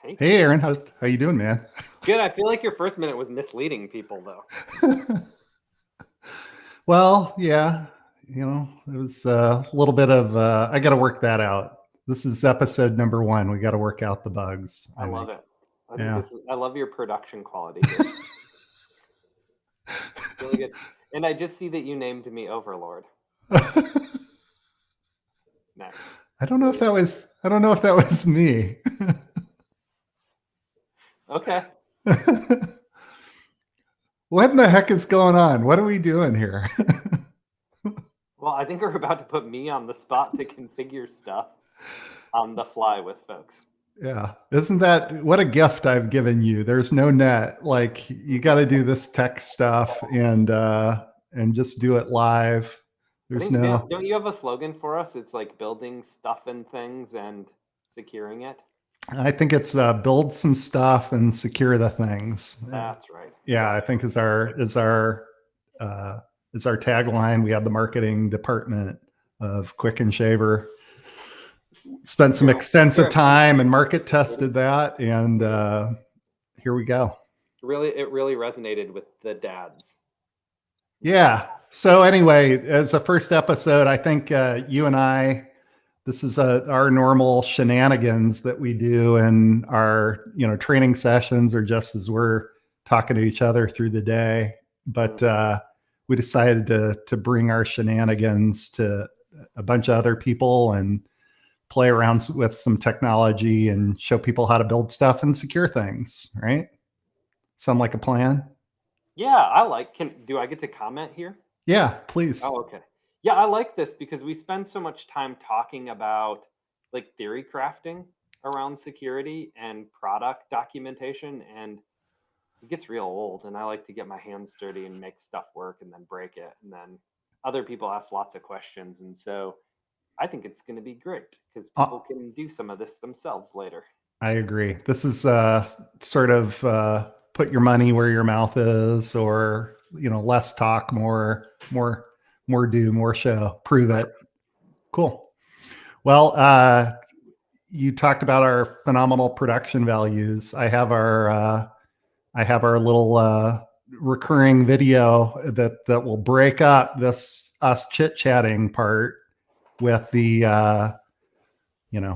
Hey, Hey Aaron, how you doing, man? good. I feel like your first minute was misleading people, though. Well, yeah, it was a little bit of I got to work that out. This is episode number 1. We got to work out the bugs, I I love think. it. I think Yeah. this is. I love your production quality here. Really good. And I just see that you named me Overlord. Nice. I don't know if Really that was I don't know if that was me. okay. What in the heck is going on? What are we doing here? Well, I think we're about to put me on the spot to configure stuff on the fly with folks. Yeah. Isn't that what a gift I've given you? There's no net. Like you got to do this tech stuff and just do it live. I There's think no don't you have a slogan for us? It's like building stuff and things and securing it. I think it's build some stuff and secure the things. That's right. Yeah, Yeah. I think is our tagline. We have the marketing department of Quick and Shaver. Spent some extensive time and market tested that, and here we go. It really resonated with the dads. Yeah. So anyway, as a first episode, I think you and I, this is our normal shenanigans that we do in our training sessions, or just as we're talking to each other through the day. But we decided to bring our shenanigans to a bunch of other people and play around with some technology and show people how to build stuff and secure things. Right? Sound like a plan? Yeah, I like. Do I get to comment here? Yeah, please. Oh, okay. Yeah, I like this because we spend so much time talking about like theory crafting around security and product documentation, and it gets real old. And I like to get my hands dirty and make stuff work and then break it. And then other people ask lots of questions. And so I think it's going to be great because people can do some of this themselves later. I agree. This is sort of put your money where your mouth is, or less talk, more do, more show. Prove it. Cool. Well, you talked about our phenomenal production values. I have our little recurring video that will break up this us chit chatting part with the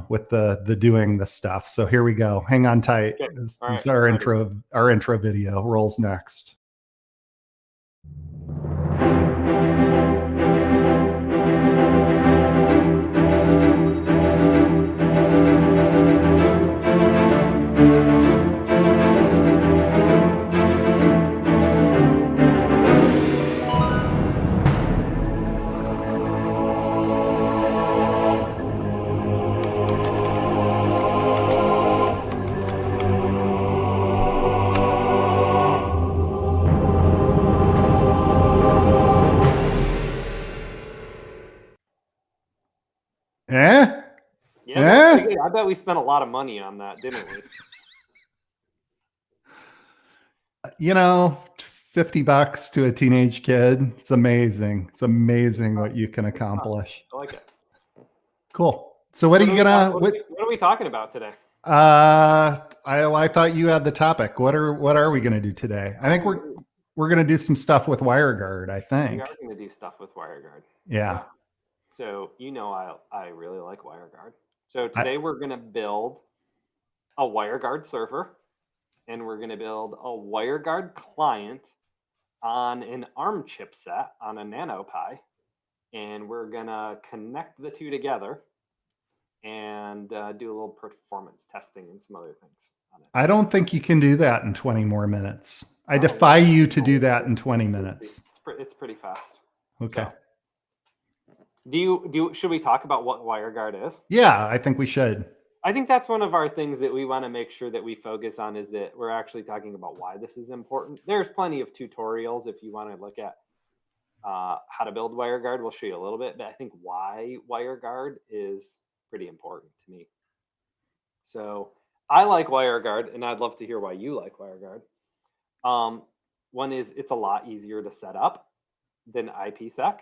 with the doing the stuff. So here we go. Hang on tight. Okay. This All right, is our intro. Our intro video rolls next. Yeah, that's pretty good. I bet we spent a lot of money on that, didn't we? $50 to a teenage kid. It's amazing. It's amazing what you can accomplish. I like it. Cool. So what are you gonna? What are we talking about today? I thought you had the topic. What are we gonna do today? I think we're gonna do some stuff with Wireguard. I think we are gonna do stuff with Wireguard. Yeah. So I really like Wireguard. So today we're gonna build a Wireguard server, and we're gonna build a Wireguard client on an ARM chipset on a NanoPi, and we're gonna connect the two together and do a little performance testing and some other things on it. I don't think you can do that in 20 more minutes. I defy you to do that in 20 minutes. It's pretty fast. Okay. So, should we talk about what Wireguard is? Yeah, I think we should. I think that's one of our things that we want to make sure that we focus on, is that we're actually talking about why this is important. There's plenty of tutorials if you want to look at how to build Wireguard. We'll show you a little bit, but I think why Wireguard is pretty important to me. So I like Wireguard, and I'd love to hear why you like Wireguard. One is it's a lot easier to set up than IPsec.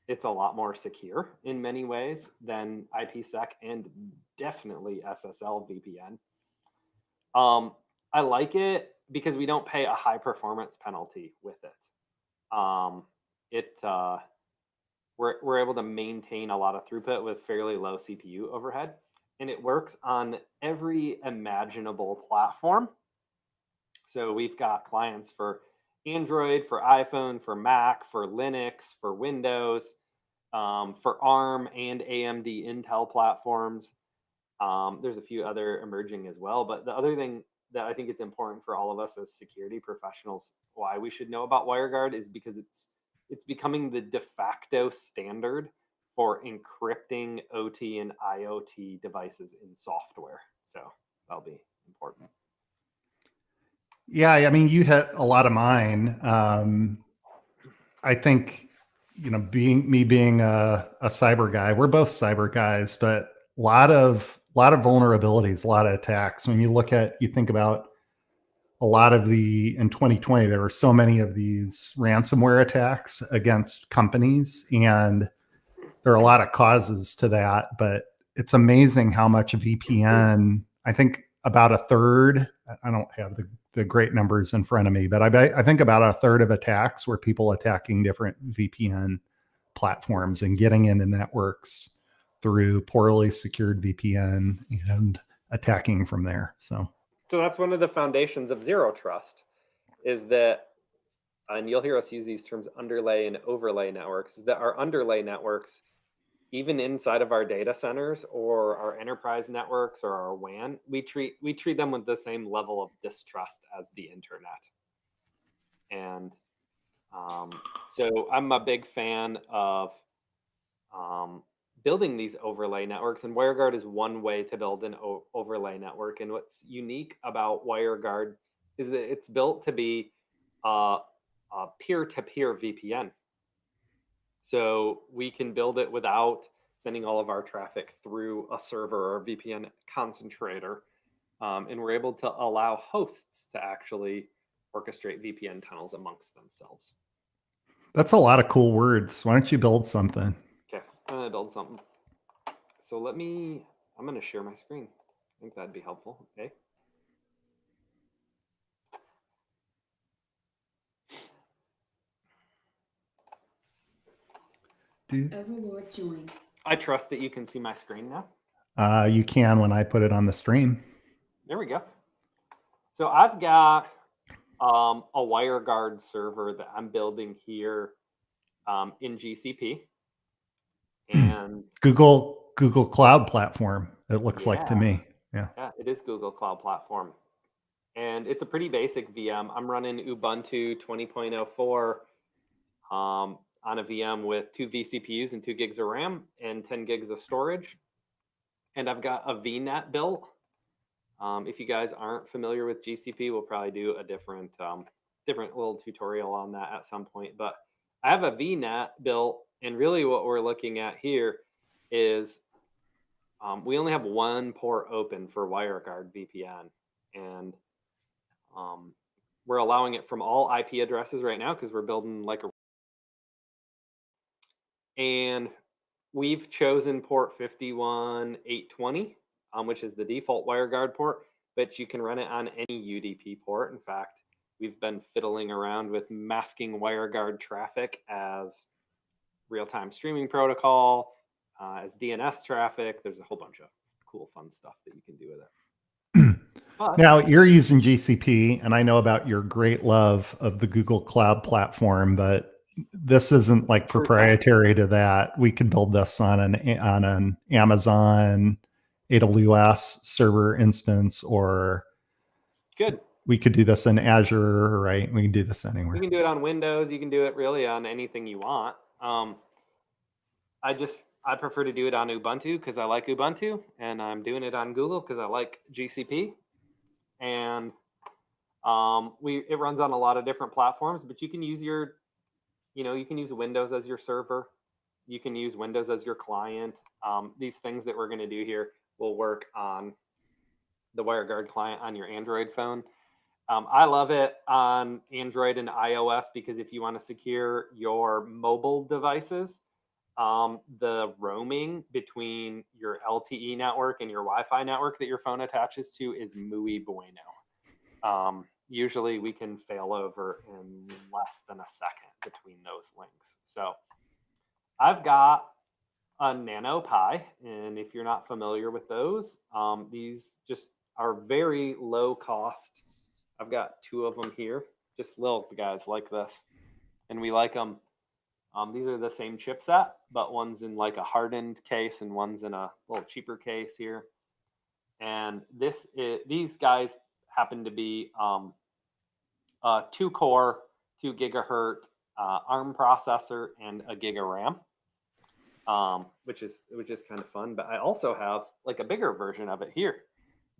It's a lot more secure in many ways than IPsec and definitely SSL VPN. I like it because we don't pay a high performance penalty with it. We're able to maintain a lot of throughput with fairly low CPU overhead, and it works on every imaginable platform. So we've got clients for Android, for iPhone, for Mac, for Linux, for Windows, for ARM and AMD Intel platforms. There's a few other emerging as well. But the other thing that I think it's important for all of us as security professionals, why we should know about WireGuard, is because it's becoming the de facto standard for encrypting OT and IoT devices in software. So that'll be important. Yeah, I mean, you hit a lot of mine. I think, being a cyber guy, we're both cyber guys, but a lot of vulnerabilities, a lot of attacks. When you think about a lot of in 2020, there were so many of these ransomware attacks against companies, and there are a lot of causes to that, but it's amazing how much VPN, I think about a third, I don't have the great numbers in front of me, but I think about a third of attacks were people attacking different VPN platforms and getting into networks through poorly secured VPN and attacking from there. So that's one of the foundations of zero trust, is that, and you'll hear us use these terms, underlay and overlay networks, is that our underlay networks, even inside of our data centers or our enterprise networks or our WAN, we treat them with the same level of distrust as the internet. And so I'm a big fan of building these overlay networks, and WireGuard is one way to build an overlay network. And what's unique about WireGuard is that it's built to be a peer-to-peer VPN. So we can build it without sending all of our traffic through a server or VPN concentrator. And we're able to allow hosts to actually orchestrate VPN tunnels amongst themselves. that's a lot of cool words. Why don't you build something? Okay, I'm gonna build something. So I'm gonna share my screen. I think that'd be helpful. Okay. Overlord joined. I trust that you can see my screen now. You can when I put it on the stream. There we go. So I've got a WireGuard server that I'm building here in GCP. And Google Cloud Platform, it looks like to me. Yeah, it is Google Cloud Platform. And it's a pretty basic VM. I'm running Ubuntu 20.04 on a VM with 2 vCPUs and 2 gigs of RAM and 10 gigs of storage. And I've got a VNet built. If you guys aren't familiar with GCP, we'll probably do a different little tutorial on that at some point. But I have a VNet built, and really what we're looking at here is we only have one port open for WireGuard VPN, and we're allowing it from all IP addresses right now because we're building like and we've chosen port 51820, which is the default WireGuard port, but you can run it on any UDP port. In fact, we've been fiddling around with masking WireGuard traffic as real-time streaming protocol, as DNS traffic. There's a whole bunch of cool, fun stuff that you can do with it. But now you're using GCP, and I know about your great love of the Google Cloud Platform, but this isn't like proprietary to that. We could build this on an Amazon AWS server instance, or good. We could do this in Azure, right? We can do this anywhere. You can do it on Windows. You can do it really on anything you want. I prefer to do it on Ubuntu because I like Ubuntu, and I'm doing it on Google because I like GCP. And it runs on a lot of different platforms, but you can use you can use Windows as your server. You can use Windows as your client. These things that we're going to do here will work on the WireGuard client on your Android phone. I love it on Android and iOS because if you want to secure your mobile devices, the roaming between your LTE network and your Wi-Fi network that your phone attaches to is muy bueno. Usually we can fail over in less than a second between those links. So I've got a Nano Pi, and if you're not familiar with those, these just are very low cost. I've got 2 of them here, just little guys like this, and we like them. These are the same chipset, but one's in like a hardened case and one's in a little cheaper case here. And these guys happen to be 2-core, 2 gigahertz ARM processor and a gig of RAM, which is kind of fun. But I also have like a bigger version of it here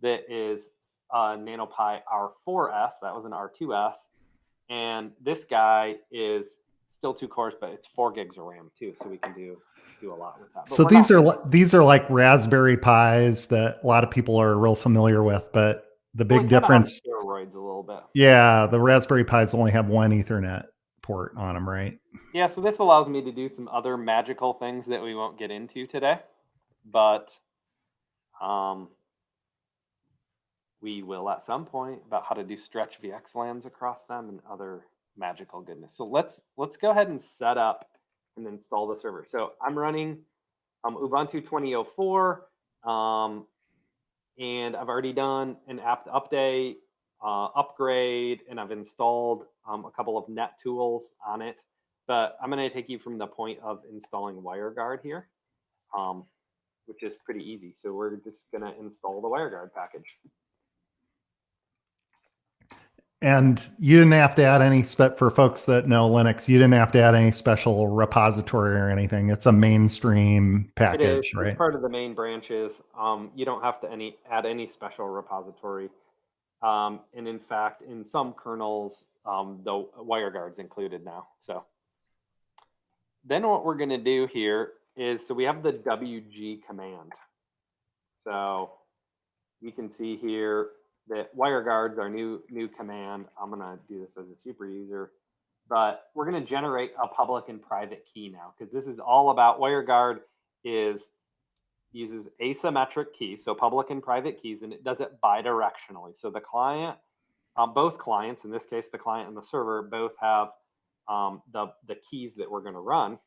that is NanoPi R4S. That was an R2S, and this guy is still 2 cores, but it's 4 gigs of RAM too, so we can do a lot with that. But So these are like Raspberry Pis that a lot of people are real familiar with, but the big difference, steroids a little bit. Yeah, the Raspberry Pis only have 1 Ethernet port on them, right? Yeah, so this allows me to do some other magical things that we won't get into today, but we will at some point, about how to do stretch VXLANs across them and other magical goodness. So let's go ahead and set up and install the server. So I'm running Ubuntu 2004, and I've already done an apt update, upgrade, and I've installed a couple of net tools on it. But I'm going to take you from the point of installing WireGuard here, which is pretty easy. So we're just going to install the WireGuard package. And you didn't have to add any for folks that know Linux, you didn't have to add any special repository or anything. It's a mainstream package, right? It's part of the main branches. You don't have to add any special repository. And in fact, in some kernels, the WireGuard's included now. So then what we're going to do here is, so we have the WG command. So you can see here that WireGuard's our new command. I'm going to do this as a super user, but we're going to generate a public and private key now, because this is all about WireGuard uses asymmetric keys, so public and private keys, and it does it bidirectionally. So the client, both clients, in this case, the client and the server, both have the keys that we're going to run.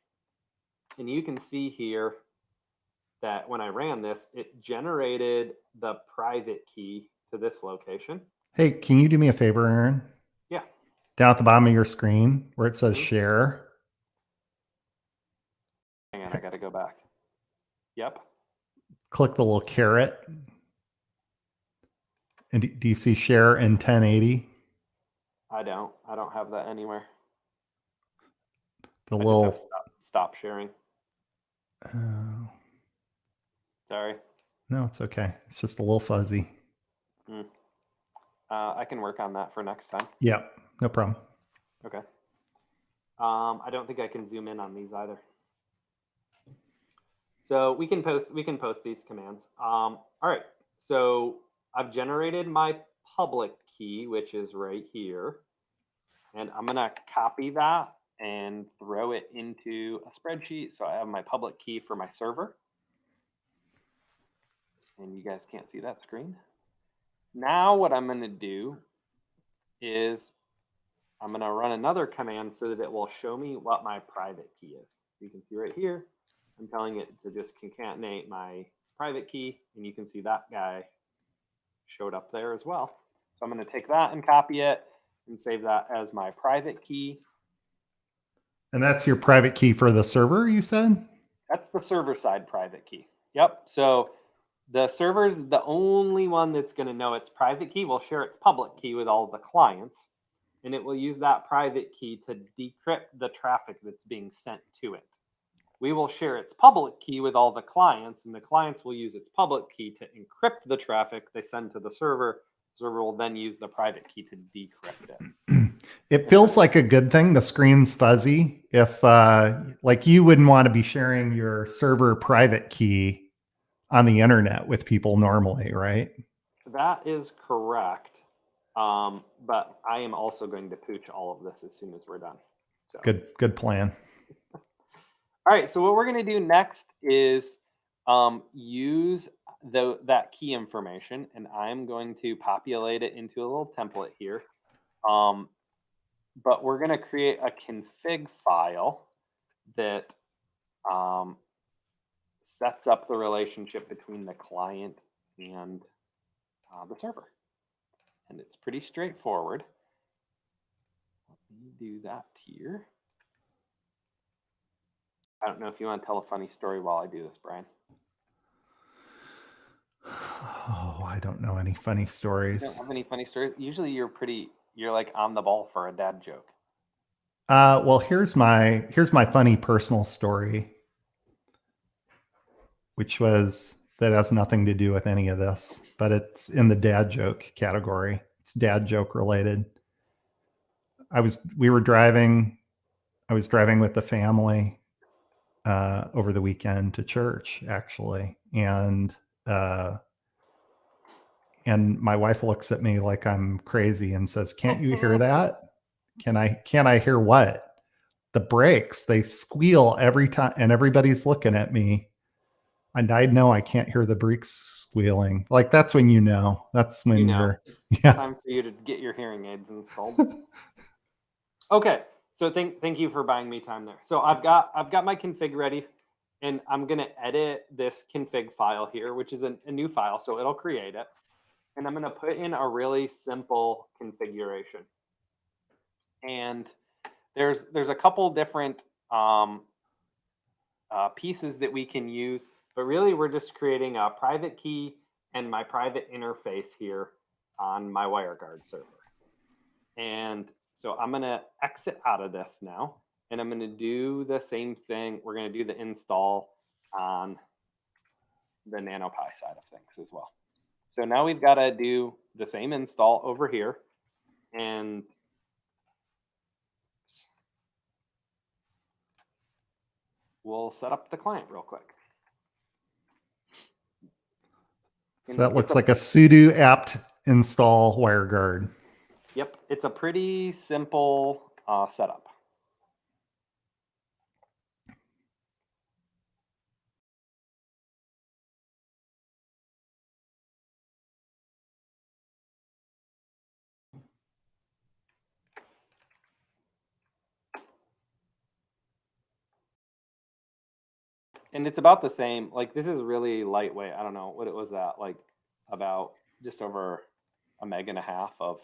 And you can see here that when I ran this, it generated the private key to this location. Hey, can you do me a favor, Aaron? Yeah. Down at the bottom of your screen where it says share. Hang on, I got to go back. Yep. Click the little caret. And do you see share in 1080? I don't have that anywhere. The I little just have stop sharing. Sorry. No, it's okay. It's just a little fuzzy. I can work on that for next time. Yeah, no problem. Okay. I don't think I can zoom in on these either. So we can post these commands. All right. So I've generated my public key, which is right here, and I'm gonna copy that and throw it into a spreadsheet. So I have my public key for my server, and you guys can't see that screen. Now what I'm gonna do is I'm gonna run another command so that it will show me what my private key is. You can see right here, I'm telling it to just concatenate my private key, and you can see that guy showed up there as well. So I'm going to take that and copy it and save that as my private key. And that's your private key for the server, you said? That's the server side private key. Yep. So the server's the only one that's going to know its private key. Will share its public key with all the clients, and it will use that private key to decrypt the traffic that's being sent to it. We will share its public key with all the clients, and the clients will use its public key to encrypt the traffic they send to the server. The server will then use the private key to decrypt it. It feels like a good thing. The screen's fuzzy. If like you wouldn't want to be sharing your server private key on the internet with people normally, right? That is correct. But I am also going to pooch all of this as soon as we're done. So good plan. All right, so what we're going to do next is use that key information, and I'm going to populate it into a little template here. But we're going to create a config file that sets up the relationship between the client and the server. And it's pretty straightforward. Let me do that here. I don't know if you want to tell a funny story while I do this, Brian. Oh, I don't know any funny stories. You don't have any funny stories? Usually you're like on the ball for a dad joke. Well, here's my funny personal story, which was that has nothing to do with any of this, but it's in the dad joke category. It's dad joke related. I was driving with the family over the weekend to church, actually, and my wife looks at me like I'm crazy and says, "Can't you hear that? Can't I hear what? The brakes, they squeal every time," and everybody's looking at me. And I know I can't hear the brakes squealing. Like, that's when you know. That's when you're time for you to get your hearing aids installed. Okay, so thank you for buying me time there. So I've got my config ready, and I'm gonna edit this config file here, which is a new file, so it'll create it. And I'm gonna put in a really simple configuration. And there's a couple different pieces that we can use, but really we're just creating a private key and my private interface here on my Wireguard server. And so I'm going to exit out of this now, and I'm going to do the same thing. We're going to do the install on the NanoPi side of things as well. So now we've got to do the same install over here, and we'll set up the client real quick. So that looks like a sudo apt install Wireguard. Yep, it's a pretty simple setup. And it's about the same. Like, this is really lightweight. I don't know what it was at, like about just over 1.5 meg of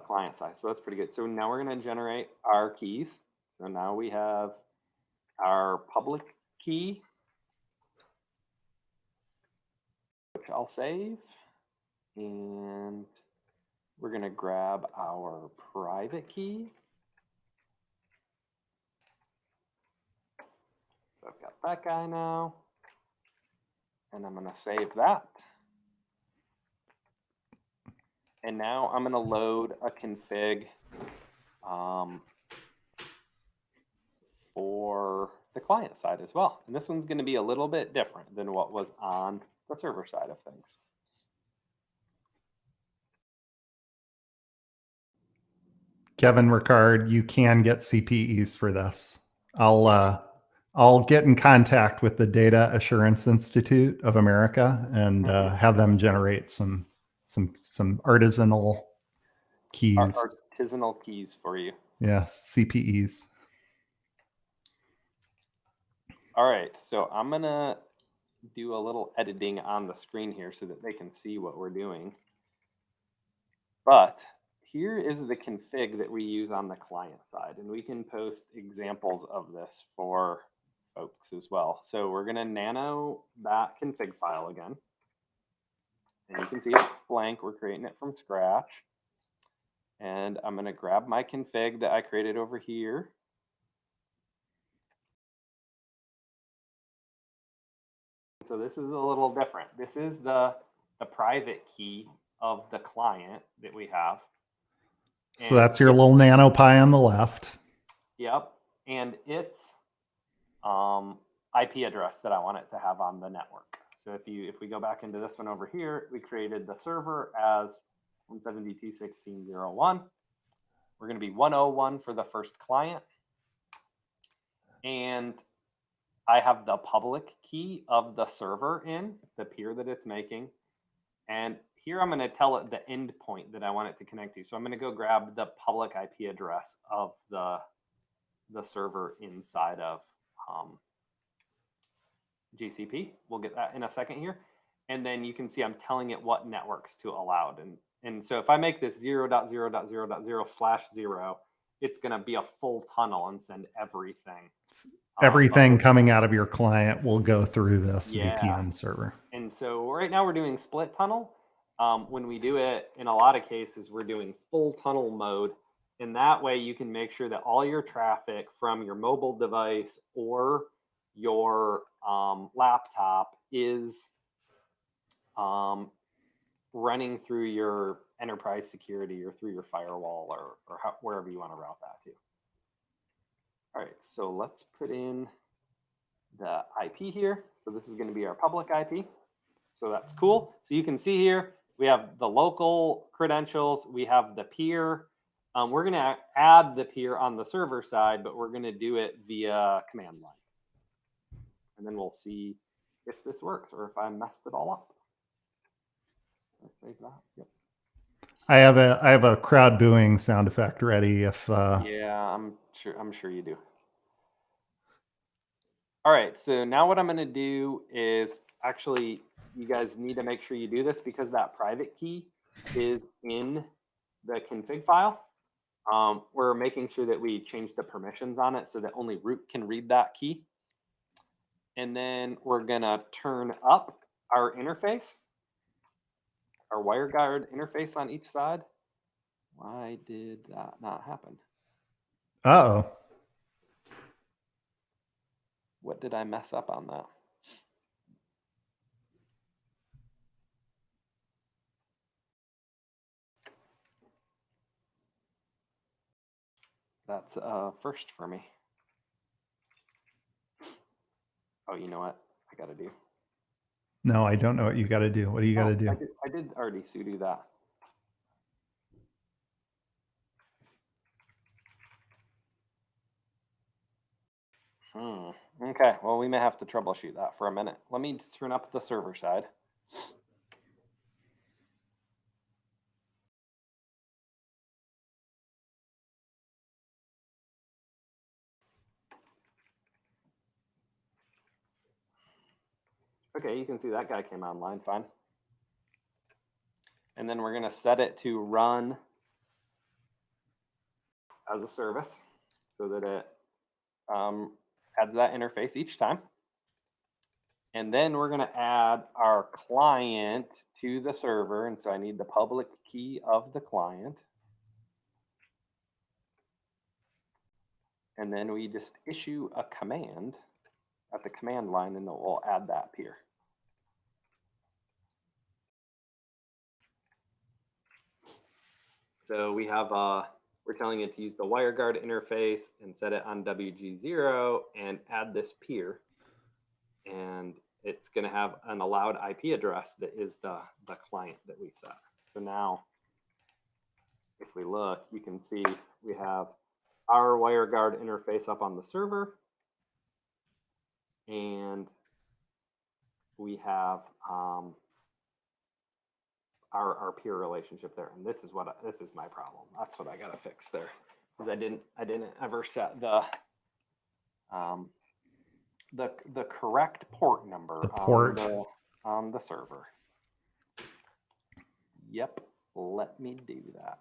client side. So that's pretty good. So now we're going to generate our keys. So now we have our public key, which I'll save. And we're going to grab our private key. So I've got that guy now. And I'm going to save that. And now I'm going to load a config for the client side as well. And this one's going to be a little bit different than what was on the server side of things. Kevin Ricard, you can get CPEs for this. I'll get in contact with the Data Assurance Institute of America and have them generate some artisanal keys. Artisanal keys for you. Yeah, CPEs. All right, so I'm gonna do a little editing on the screen here so that they can see what we're doing. But here is the config that we use on the client side, and we can post examples of this for folks as well. So we're gonna nano that config file again. And you can see it's blank. We're creating it from scratch. And I'm going to grab my config that I created over here. So this is a little different. This is the private key of the client that we have. And so that's your little NanoPi on the left. Yep. And it's IP address that I want it to have on the network. So if we go back into this one over here, we created the server as 172.16.0.1. We're going to be 101 for the first client. And I have the public key of the server in the peer that it's making. And here I'm going to tell it the endpoint that I want it to connect to. So I'm going to go grab the public IP address of the server inside of GCP. We'll get that in a second here. And then you can see I'm telling it what networks to allow. And so if I make this 0.0.0.0/0, it's going to be a full tunnel and send everything. Everything coming out of your client will go through this VPN server. And so right now we're doing split tunnel. When we do it, in a lot of cases, we're doing full tunnel mode. And that way you can make sure that all your traffic from your mobile device or your laptop is running through your enterprise security or through your firewall or wherever you want to route that to. All right, so let's put in the IP here. So this is going to be our public IP. So that's cool. So you can see here, we have the local credentials. We have the peer. We're going to add the peer on the server side, but we're going to do it via command line. And then we'll see if this works or if I messed it all up. Let's save that. Yep. I have a crowd booing sound effect ready if yeah, I'm sure you do. All right, so now what I'm going to do is actually, you guys need to make sure you do this because that private key is in the config file. We're making sure that we change the permissions on it so that only root can read that key. And then we're going to turn up our interface, our WireGuard interface on each side. Why did that not happen? Uh-oh. What did I mess up on that? That's first for me. Oh, you know what I got to do? No, I don't know what you got to do. What do you got to do? I did already sudo that. Okay, well, we may have to troubleshoot that for a minute. Let me turn up the server side. Okay, you can see that guy came online fine. And then we're going to set it to run as a service so that it adds that interface each time. And then we're going to add our client to the server. And so I need the public key of the client. And then we just issue a command at the command line and it will add that peer. So we have, we're telling it to use the WireGuard interface and set it on WG0 and add this peer. And it's going to have an allowed IP address that is the client that we set. So now, if we look, you can see we have our WireGuard interface up on the server. And we have our peer relationship there. And this is my problem. That's what I got to fix there. Because I didn't ever set the correct port number on the server. Yep, let me do that.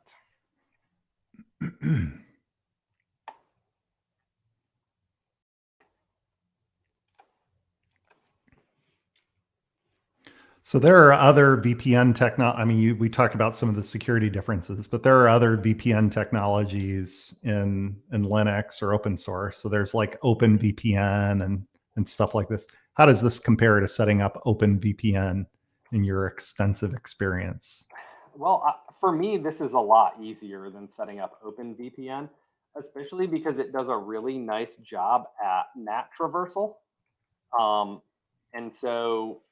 So there are other VPN technology. I mean, we talked about some of the security differences, but there are other VPN technologies in Linux or open source. So there's like OpenVPN and stuff like this. How does this compare to setting up OpenVPN in your extensive experience? Well, for me, this is a lot easier than setting up OpenVPN, especially because it does a really nice job at NAT traversal. And so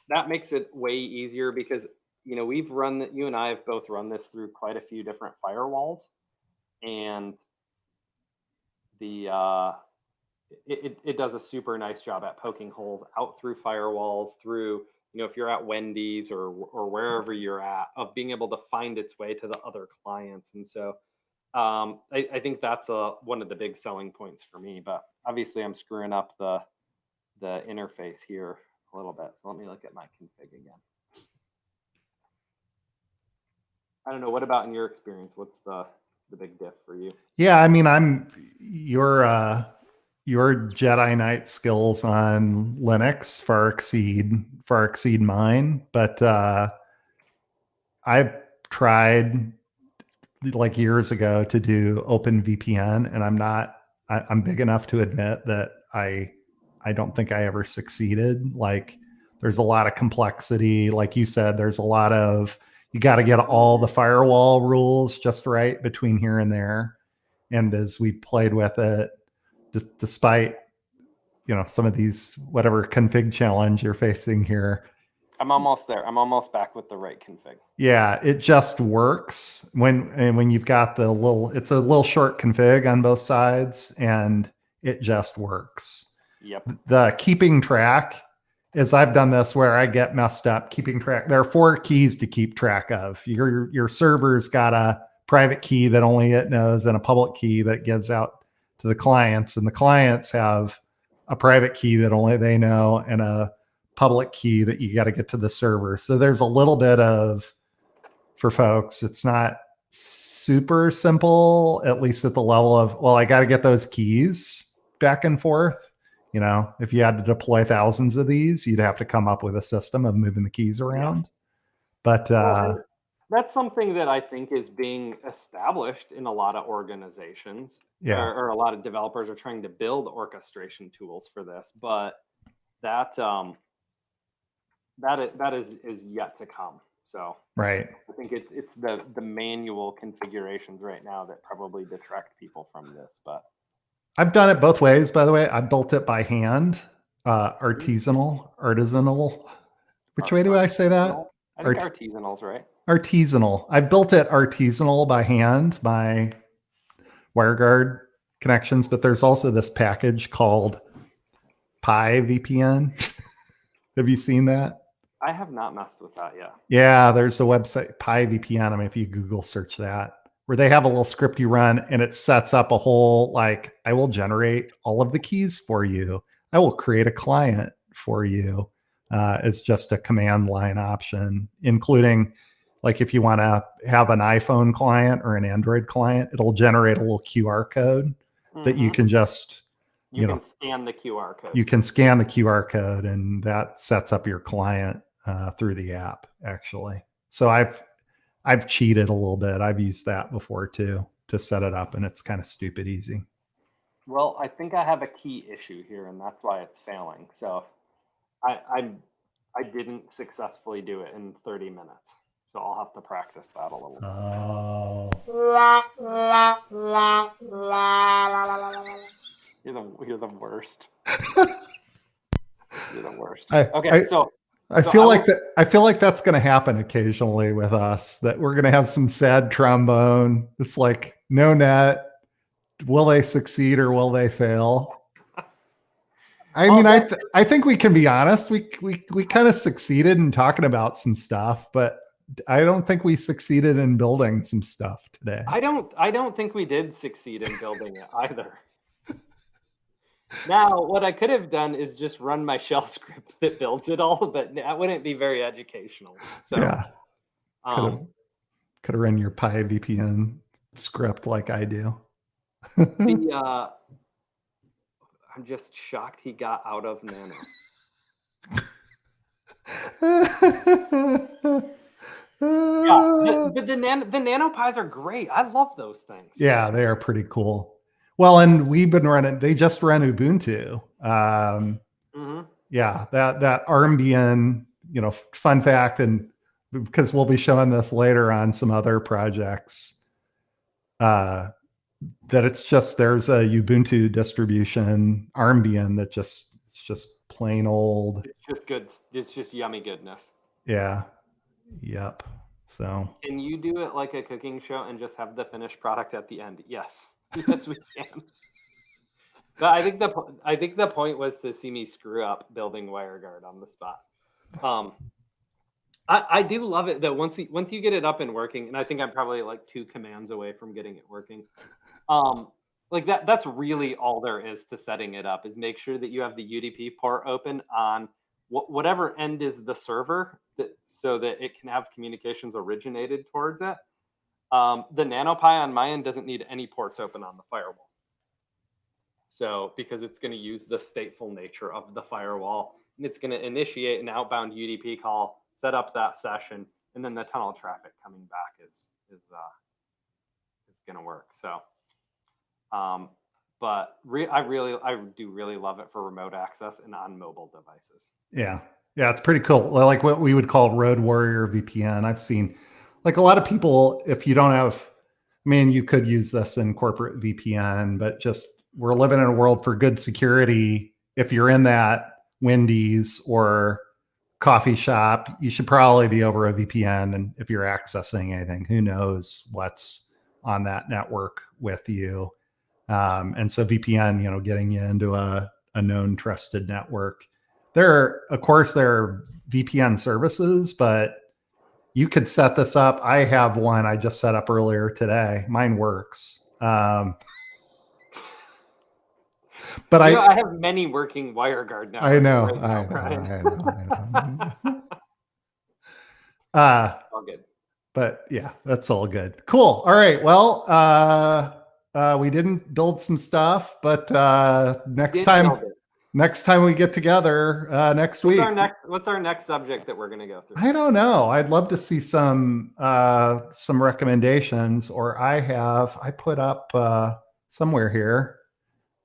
that makes it way easier because, you know, you and I have both run this through quite a few different firewalls. and the it does a super nice job at poking holes out through firewalls, through, if you're at Wendy's or wherever you're at, of being able to find its way to the other clients. And so I think that's one of the big selling points for me. But obviously, I'm screwing up the interface here a little bit. So let me look at my config again. I don't know. What about in your experience? What's the big diff for you? Yeah, I mean, your Jedi Knight skills on Linux far exceed mine, but I've tried like years ago to do OpenVPN, and I'm big enough to admit that I don't think I ever succeeded. Like, there's a lot of complexity. Like you said, there's a lot of, you got to get all the firewall rules just right between here and there. And as we played with it, despite, some of these, whatever config challenge you're facing here, I'm almost there. I'm almost back with the right config. yeah, it just works when you've got it's a little short config on both sides, and it just works. Yep. The keeping track is, I've done this where I get messed up keeping track. There are 4 keys to keep track of. Your server's got a private key that only it knows, and a public key that gives out to the clients, and the clients have a private key that only they know, and a public key that you got to get to the server. So there's a little bit of, for folks, it's not super simple, at least at the level of, well, I got to get those keys back and forth. If you had to deploy thousands of these, you'd have to come up with a system of moving the keys around. Yeah. But that's something that I think is being established in a lot of organizations. Yeah. Or a lot of developers are trying to build orchestration tools for this, but that is yet to come. So right. I think it's the manual configurations right now that probably detract people from this. But I've done it both ways, by the way. I built it by hand, artisanal. Which way do I say that? I think artisanal's right. Artisanal. I built it artisanal by hand, my WireGuard connections, but there's also this package called PiVPN. Have you seen that? I have not messed with that yet. Yeah, there's a website, PiVPN. I mean, if you Google search that, where they have a little script you run, and it sets up a whole, like, I will generate all of the keys for you. I will create a client for you. It's just a command line option, including, like, if you want to have an iPhone client or an Android client, it'll generate a little QR code that you can just, you can scan the QR code. You can scan the QR code, and that sets up your client through the app, actually. So I've cheated a little bit. I've used that before too, to set it up, and it's kind of stupid easy. Well, I think I have a key issue here, and that's why it's failing. So I didn't successfully do it in 30 minutes. So I'll have to practice that a little bit. Oh. You're the worst. You're the worst. I feel like that's going to happen occasionally with us, that we're going to have some sad trombone. It's like, no net. Will they succeed or will they fail? I mean, I think we can be honest. We kind of succeeded in talking about some stuff, but I don't think we succeeded in building some stuff today. I don't think we did succeed in building it either. Now, what I could have done is just run my shell script that builds it all, but that wouldn't be very educational. So yeah, could have run your PiVPN script like I do. I'm just shocked he got out of Nano. Yeah, but the Nano Pis are great. I love those things. Yeah, they are pretty cool. Well, and we've been running, they just run Ubuntu. Yeah, that Armbian, fun fact, and because we'll be showing this later on some other projects, that it's just, there's a Ubuntu distribution, Armbian, that it's just plain old. It's just good. It's just yummy goodness. Yeah. Yep. So Can you do it like a cooking show and just have the finished product at the end? Yes. Yes, we can. But I think the point was to see me screw up building WireGuard on the spot. I do love it that once you get it up and working, and I think I'm probably like 2 commands away from getting it working. Like that's really all there is to setting it up, is make sure that you have the UDP port open on whatever end is the server, so that it can have communications originated towards it. The NanoPi on my end doesn't need any ports open on the firewall. So because it's going to use the stateful nature of the firewall, and it's going to initiate an outbound UDP call, set up that session, and then the tunnel traffic coming back is going to work. So, but I do really love it for remote access and on mobile devices. yeah, it's pretty cool. Like what we would call Road Warrior VPN. I've seen like a lot of people, if you don't have, I mean, you could use this in corporate VPN, but just we're living in a world for good security. If you're in that Wendy's or coffee shop, you should probably be over a VPN. And if you're accessing anything, who knows what's on that network with you. And so VPN, getting you into a known trusted network. There are VPN services, but you could set this up. I have one I just set up earlier today. Mine works. But I have many working WireGuard now. I know. All good. But yeah, that's all good. Cool. All right. Well, we didn't build some stuff, but next time we get together next week. What's our next subject that we're going to go through? I don't know. I'd love to see some recommendations, or I put up somewhere here.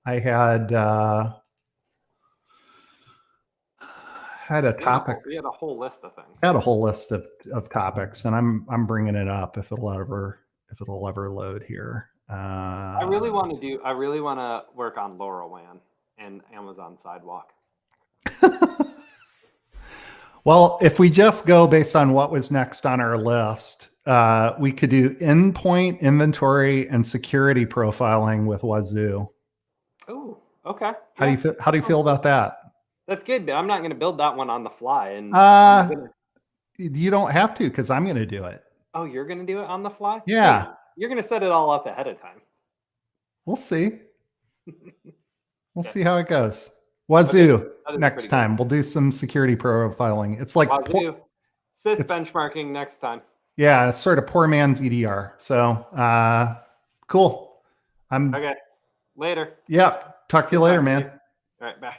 I had a topic. We had a whole list of things. I had a whole list of topics, and I'm bringing it up if it'll ever load here. I really want to work on LoRaWAN and Amazon Sidewalk. Well, if we just go based on what was next on our list, we could do endpoint inventory and security profiling with Wazoo. Oh, okay. How do you feel about that? That's good, but I'm not going to build that one on the fly. And you don't have to, because I'm going to do it. Oh, you're going to do it on the fly? Yeah. Hey, you're going to set it all up ahead of time. We'll see. We'll see how it goes. Wazoo next time. We'll do some security profiling. It's like Wazoo. Sys benchmarking next time. Yeah, it's sort of poor man's EDR. So cool. Okay. Later. Yep. Talk to you later, man. All right. Bye.